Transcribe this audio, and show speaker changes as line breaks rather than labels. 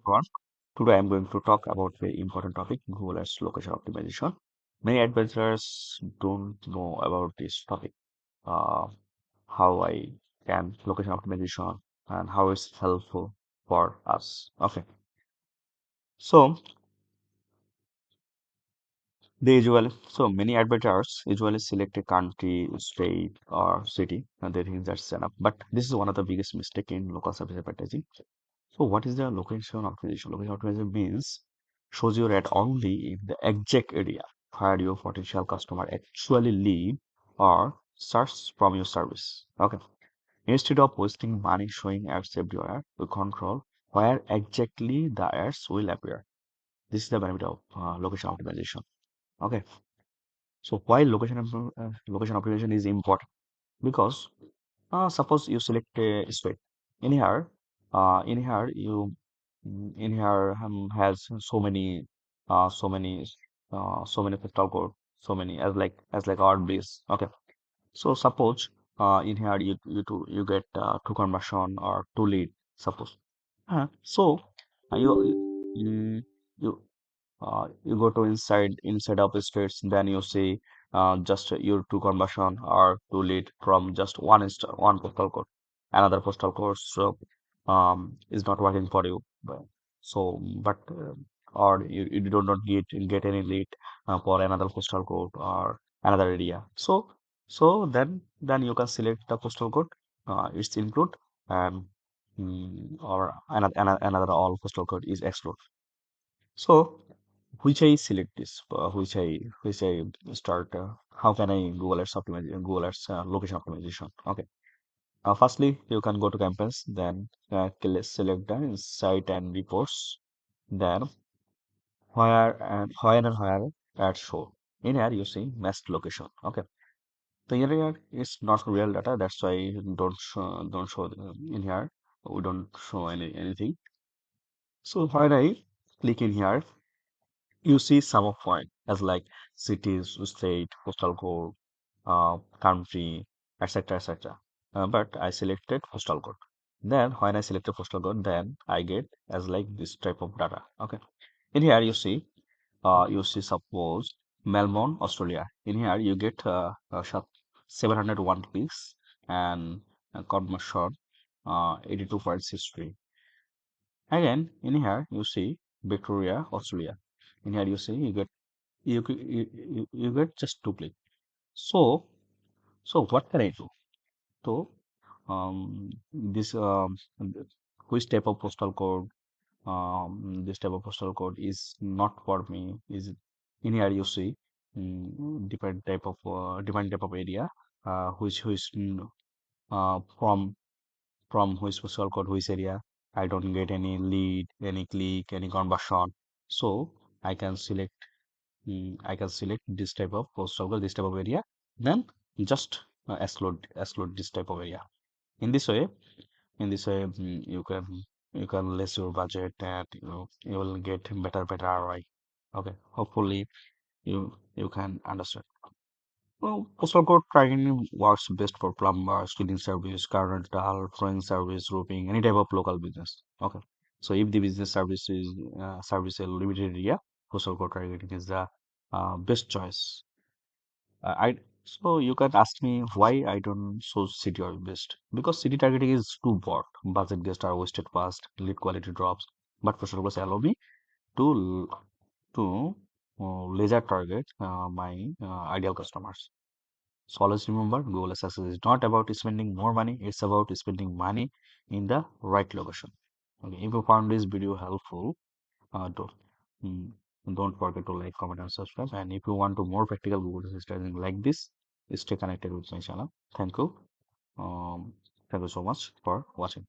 everyone. Today I'm going to talk about a very important topic, Google Ads location optimization. Many advisors don't know about this topic, uh, how I can location optimization and how it's helpful for us. Okay, so many advertisers usually select a country, state, or city, and they think that's enough. But this is one of the biggest mistake in local service advertising. So what is the location optimization? Location optimization means shows your ad only in the exact area where your potential customer actually live or search from your service. Okay. Instead of wasting money showing ads everywhere, we control where exactly the ads will appear. This is the benefit of location optimization. Okay. So why location optimization is important? Because suppose you select a state. In here, in here you in here has so many postal code, so many as like odd base. Okay, so suppose in here you get two conversion or two lead. Suppose, so you you you go to inside of states, then you see just your two conversion or two lead from just one postal code. Another postal code is not working for you. But or you do not get any lead for another postal code or another area. So then you can select the postal code. It's include and or another all postal code is exclude. So which I select this, which I start. How can I Google Ads optimization, Google Ads location optimization? Okay. Firstly, you can go to campaigns, then select the site and reports, then where ads show. In here, you see masked location. Okay. The here is not real data, that's why don't show in here. We don't show anything. So when I click in here, you see some of point as like cities, state, postal code, country, etc., etc. But I selected postal code. Then when I select a postal code, then I get as like this type of data. Okay. In here you see suppose Melbourne, Australia. In here you get 701 clicks and conversion 82.63. Again, in here you see Victoria, Australia. In here you see you get just two click. So what can I do? So this which type of postal code this type of postal code is not for me is in here you see different type of area which from which postal code which area I don't get any lead, any click, any conversion. So I can select I can select this type of postal code, this type of area, then just exclude this type of area. In this way, you can less your budget and you will get better ROI. Okay, hopefully you can understand. Well, postal code tracking works best for plumbers, cleaning service, car rental, flooring service, roofing, any type of local business. Okay. So if the business service a limited area, postal code targeting is the best choice. I so you can ask me why I don't so city or best because city targeting is too broad. Budget guests are wasted fast, lead quality drops. But postal codes allow me to laser target my ideal customers. So always remember, Google success is not about spending more money, it's about spending money in the right location. Okay, if you found this video helpful, don't, mm, don't forget to like, comment, and subscribe. And if you want to more practical Google strategy like this, stay connected with my channel. Thank you. Um, thank you so much for watching.